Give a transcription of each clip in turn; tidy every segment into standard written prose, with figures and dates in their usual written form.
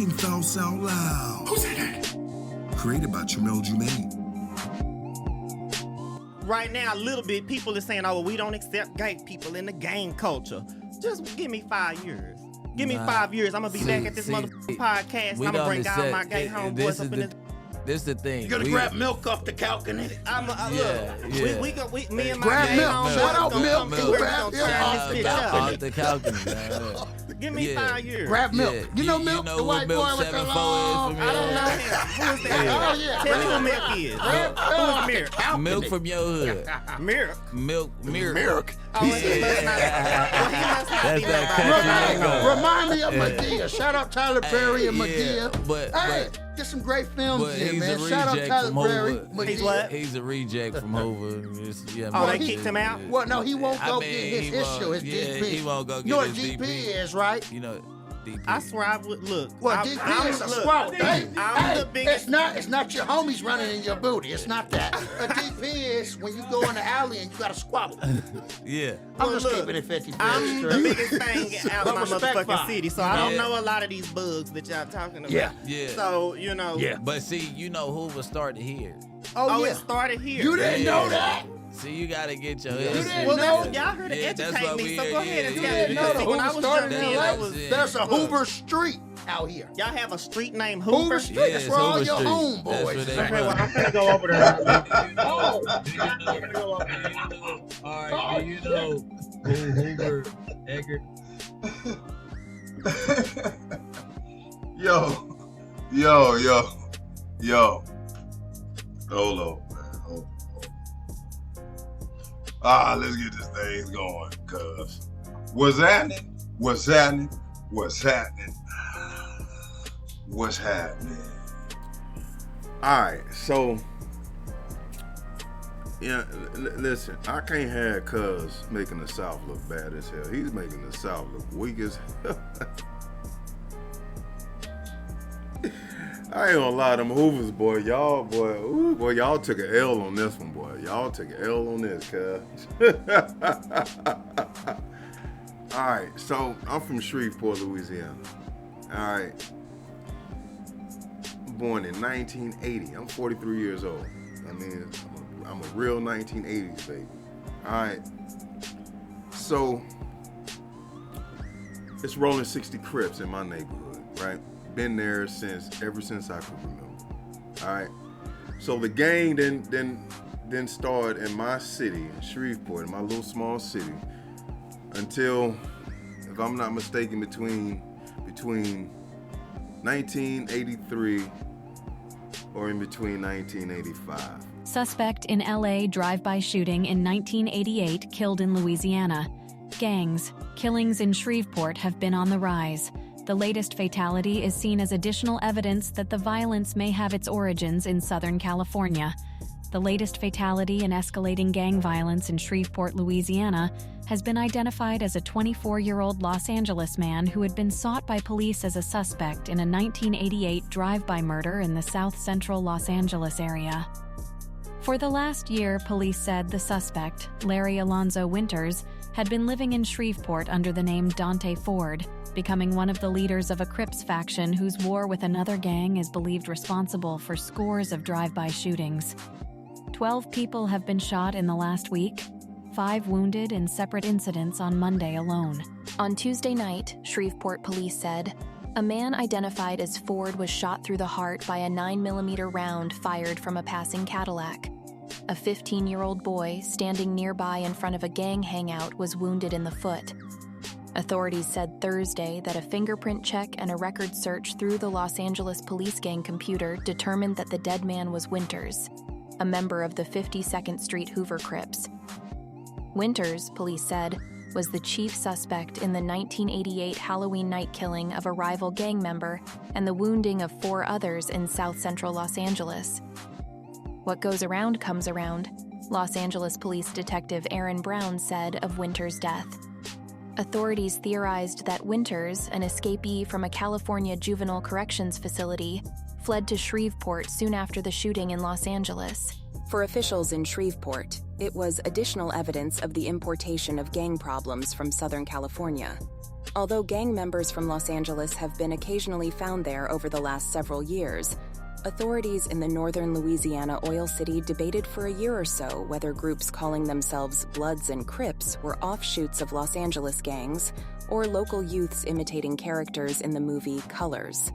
Thinking Thoughts Out Loud. Who said that? Created by Tramel Jumaine. Right now, a little bit, people are saying, oh, well, we don't accept gay people in the gang culture. Just give me 5 years. Give me 5 years. I'm going to be back at this motherfucking podcast. I'm going to bring all my gay homeboys up in this. This the thing. You're gonna grab milk off the calculator. Me and my grab gay milk. homeboys Shout out milk. Grab off the calculator. Give me 5 years. Grab milk. Yeah. You know milk? The white boy with the long. I don't know him. Who is that? Oh, yeah. Tell me who Milk is. Who is Mirk? Milk from your hood. Mirk. Milk. Oh, he must not be Remind me of Medea. Shout out Tyler Perry and Medea. But get some great films here, he's man. a Shout out reject Tyler from Perry. Hoover. He's what? He's a reject from Hoover. They kicked him out? Well, no, he won't go get his issue, his DP. He won't go get you know what his DP DP is, right? You know, DP. I swear I would look. Well, DP is a squat. I'm the biggest. It's not your homies running in your booty. It's not that. A DP is when you go in the alley and you got a squabble. Yeah. I'm just keeping it 50. I'm the biggest thing out in my motherfucking city, so I don't Yeah. know a lot of these bugs that y'all talking about. Yeah. So, you know. Yeah. But see, you know Hoover started here. Oh, it started here. You didn't know that? See, you gotta get your Well, y'all here to educate me, so go ahead and tell me. No, the When I Hoover was started young, in I LA. was. There's a Hoover Street out here. Y'all have a street named Hoover? Hoover Street. Yeah, That's it's where all Hoover your Street. homeboys That's is where at. they I'm gonna go over there. All right, do you know who Hoover Eggert? Yo. Hold on, man. Hold on. Let's get this thing going, cuz. What's happening? All right, so, yeah, listen, I can't have cuz making the South look bad as hell. He's making the South look weak as hell. I ain't gonna lie, them Hoovers, boy, y'all took an L on this one, boy. Y'all took an L on this, cuz. All right, so I'm from Shreveport, Louisiana. All right. Born in 1980. I'm 43 years old. I mean, I'm a real 1980s baby. All right. So, it's rolling 60 Crips in my neighborhood, right? Been there ever since I could remember. All right. So the gang then started in my city, in Shreveport, in my little small city, until, if I'm not mistaken, between 1983 or in between 1985. Suspect in LA drive-by shooting in 1988 killed in Louisiana. Gangs, killings in Shreveport have been on the rise. The latest fatality is seen as additional evidence that the violence may have its origins in Southern California. The latest fatality in escalating gang violence in Shreveport, Louisiana, has been identified as a 24-year-old Los Angeles man who had been sought by police as a suspect in a 1988 drive-by murder in the south central Los Angeles area. For the last year, police said the suspect, Larry Alonzo Winters, had been living in Shreveport under the name Dante Ford, becoming one of the leaders of a Crips faction whose war with another gang is believed responsible for scores of drive-by shootings. 12 people have been shot in the last week, 5 wounded in separate incidents on Monday alone. On Tuesday night, Shreveport police said, a man identified as Ford was shot through the heart by a 9mm round fired from a passing Cadillac. A 15-year-old boy standing nearby in front of a gang hangout was wounded in the foot. Authorities said Thursday that a fingerprint check and a record search through the Los Angeles police gang computer determined that the dead man was Winters, a member of the 52nd Street Hoover Crips. Winters, police said, was the chief suspect in the 1988 Halloween night killing of a rival gang member and the wounding of 4 others in south central Los Angeles. What goes around comes around, Los Angeles Police Detective Aaron Brown said of Winters' death. Authorities theorized that Winters, an escapee from a California juvenile corrections facility, fled to Shreveport soon after the shooting in Los Angeles. For officials in Shreveport, it was additional evidence of the importation of gang problems from Southern California. Although gang members from Los Angeles have been occasionally found there over the last several years, authorities in the northern Louisiana oil city debated for a year or so whether groups calling themselves Bloods and Crips were offshoots of Los Angeles gangs or local youths imitating characters in the movie Colors.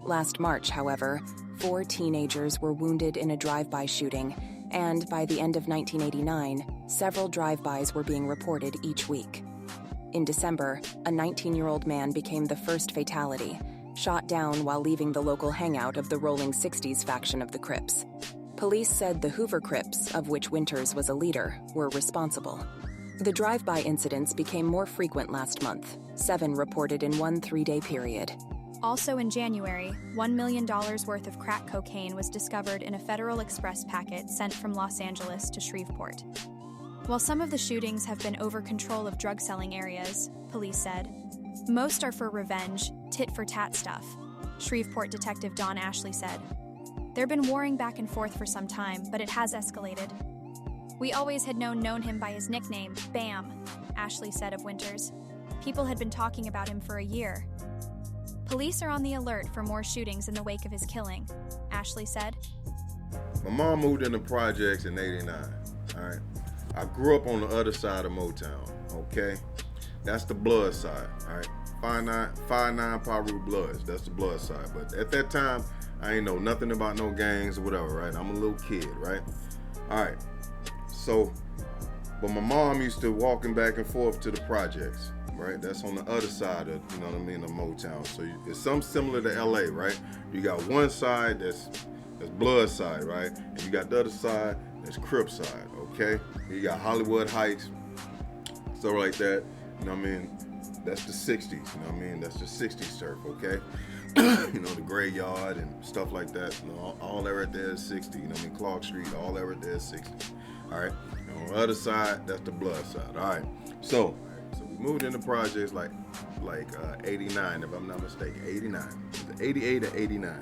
Last March, however, 4 teenagers were wounded in a drive-by shooting, and by the end of 1989, several drive-bys were being reported each week. In December, a 19-year-old man became the first fatality, shot down while leaving the local hangout of the Rolling 60s faction of the Crips. Police said the Hoover Crips, of which Winters was a leader, were responsible. The drive-by incidents became more frequent last month, 7 reported in one 3-day period. Also in January, $1 million worth of crack cocaine was discovered in a Federal Express packet sent from Los Angeles to Shreveport. While some of the shootings have been over control of drug-selling areas, police said, most are for revenge, tit-for-tat stuff, Shreveport Detective Don Ashley said. They've been warring back and forth for some time, but it has escalated. We always had known him by his nickname, Bam, Ashley said of Winters. People had been talking about him for a year. Police are on the alert for more shootings in the wake of his killing, Ashley said. My mom moved into projects in '89, all right? I grew up on the other side of Motown, okay? That's the blood side, all right? 5'9" Paru Bloods, that's the blood side. But at that time, I ain't know nothing about no gangs or whatever, right? I'm a little kid, right? All right, so, but my mom used to walking back and forth to the projects, right? That's on the other side of, you know what I mean, of Motown. So it's something similar to LA, right? You got one side that's blood side, right? And you got the other side that's Crip side, okay? You got Hollywood Heights, stuff like that, you know what I mean? That's the 60s, you know what I mean? That's the 60s turf, okay? You know, the graveyard and stuff like that, you know, all that right there is 60, you know what I mean? Clark Street, all that right there is 60, all right? And on the other side, that's the blood side, all right? So we moved into projects like 89, if I'm not mistaken, 89. It was 88 or 89,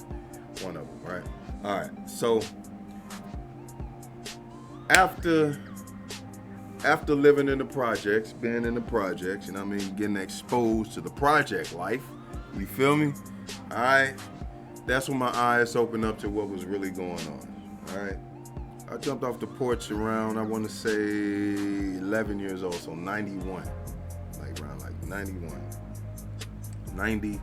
one of them, right? All right, so after living in the projects, being in the projects, you know what I mean, getting exposed to the project life, you feel me? All right, that's when my eyes opened up to what was really going on, all right? I jumped off the porch around, I want to say 11 years old, so 91, around 91, 90,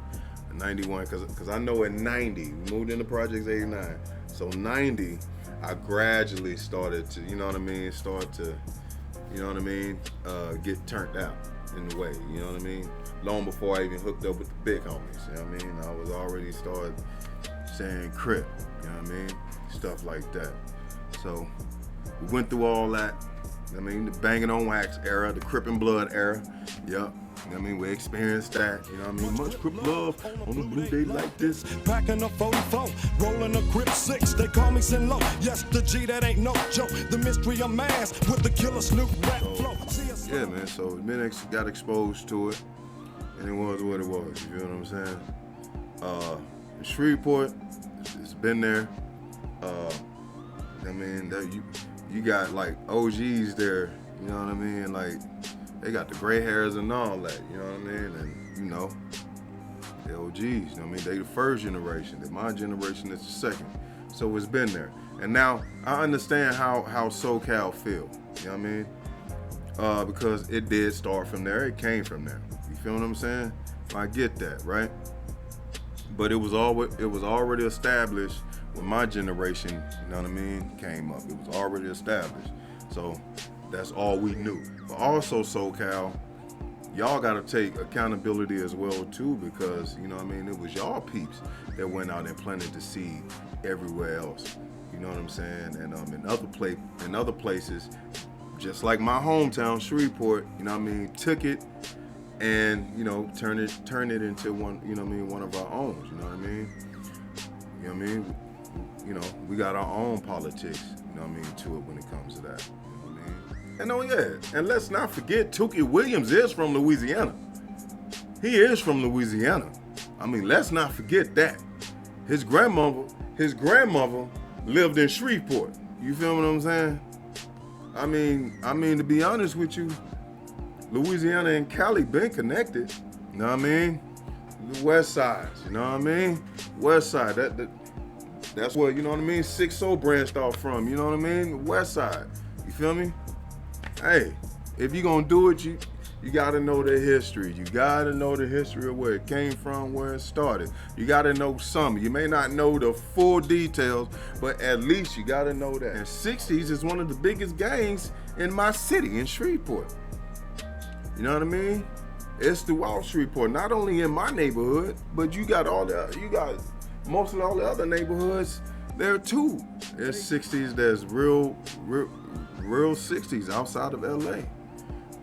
91, because I know at 90, we moved into projects 89, so 90, I gradually started to, you know what I mean, get turned out in the way, you know what I mean? Long before I even hooked up with the big homies, you know what I mean? I was already started saying Crip, you know what I mean? Stuff like that. So we went through all that, I mean, the banging on wax era, the Crip and Blood era, yep. You know what I mean? We experienced that, you know what I mean? Much Crip love on a blue day like this. Packing a 44, rolling a Crip 6, they call me Sin Low. Yes, the G, that ain't no joke. The mystery of mass with the killer Snoop rap flow. Yeah, man, so got exposed to it, and it was what it was, you feel what I'm saying? In Shreveport, it's been there. I mean, you got like OGs there, you know what I mean? Like, they got the gray hairs and all that, you know what I mean? And, you know, the OGs, you know what I mean? They the first generation, my generation is the second. So it's been there. And now, I understand how SoCal feel, you know what I mean? Because it did start from there, it came from there. You feel what I'm saying? I get that, right? But it was already established when my generation, you know what I mean, came up. It was already established. So that's all we knew. But also SoCal, y'all gotta take accountability as well too, because, you know what I mean, it was y'all peeps that went out and planted the seed everywhere else. You know what I'm saying? And in other places, just like my hometown, Shreveport, you know what I mean, took it and, you know, turn it into one, you know what I mean, one of our own, you know what I mean? You know what I mean? You know, we got our own politics, you know what I mean, to it when it comes to that, you know what I mean? And oh yeah, and let's not forget, Tookie Williams is from Louisiana. He is from Louisiana. I mean, let's not forget that. His grandmother lived in Shreveport. You feel what I'm saying? I mean, to be honest with you, Louisiana and Cali been connected. You know what I mean? The West Side, you know what I mean? West Side, that's where, you know what I mean? 6-0 branched off from, you know what I mean? The West Side, you feel me? Hey, if you gonna do it, you gotta know the history. You gotta know the history of where it came from, where it started. You gotta know some. You may not know the full details, but at least you gotta know that. And 60s is one of the biggest gangs in my city, in Shreveport. You know what I mean? It's throughout Shreveport, not only in my neighborhood, but you got most of all the other neighborhoods there too. There's 60s, there's real 60s outside of LA.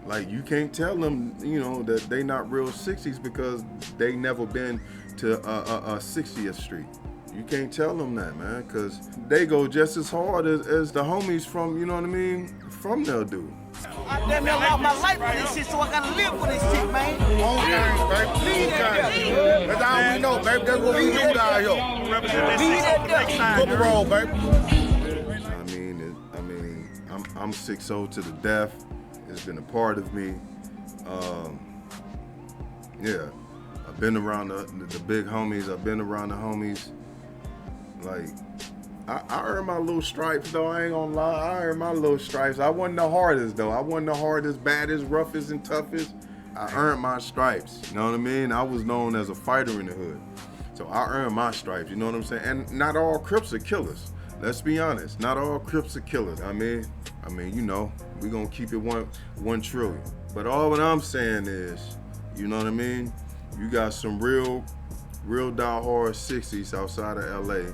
Like, you can't tell them, you know, that they not real 60s because they never been to 60th Street. You can't tell them that, man, because they go just as hard as the homies from, you know what I mean, from there do. I damn near lost my life for this shit, so I gotta live for this shit, man. Home games, baby. That's all we know, baby. That's what we do down here. Put the roll, baby. I'm 6-0 to the death. It's been a part of me. Yeah, I've been around the big homies. I've been around the homies. Like, I earned my little stripes, though. I ain't gonna lie. I earned my little stripes. I wasn't the hardest, though. I wasn't the hardest, baddest, roughest, and toughest. I earned my stripes. You know what I mean? I was known as a fighter in the hood. So I earned my stripes. You know what I'm saying? And not all Crips are killers. Let's be honest. Not all Crips are killers. I mean, you know, we gonna keep it 1 trillion. But all what I'm saying is, you know what I mean? You got some real die-hard 60s outside of LA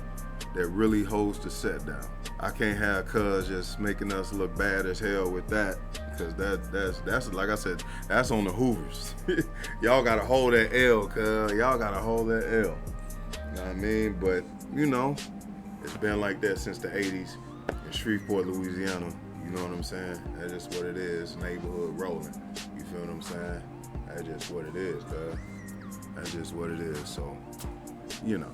that really holds the set down. I can't have cuz just making us look bad as hell with that, because that's like I said, that's on the Hoovers. Y'all gotta hold that L, cuz. Y'all gotta hold that L. You know what I mean? But, you know, it's been like that since the 80s in Shreveport, Louisiana. You know what I'm saying? That's just what it is, neighborhood rolling. You feel what I'm saying? That's just what it is, cuz. That's just what it is, so, you know.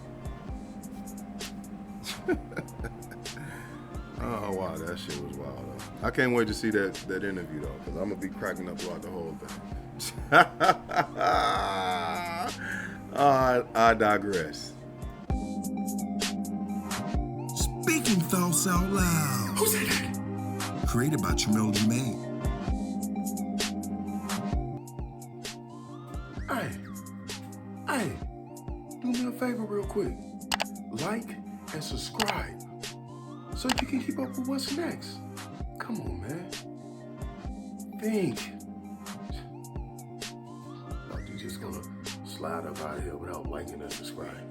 Oh, wow, that shit was wild, though. I can't wait to see that interview, though, because I'm going to be cracking up throughout the whole thing. I digress. Speaking Thoughts Out Loud. Who said that? Created by Shreveport Louisiana. Hey, do me a favor real quick. Like and subscribe so you can keep up with what's next. Come on, man. Think. Thought you just gonna slide up out of here without liking and subscribing.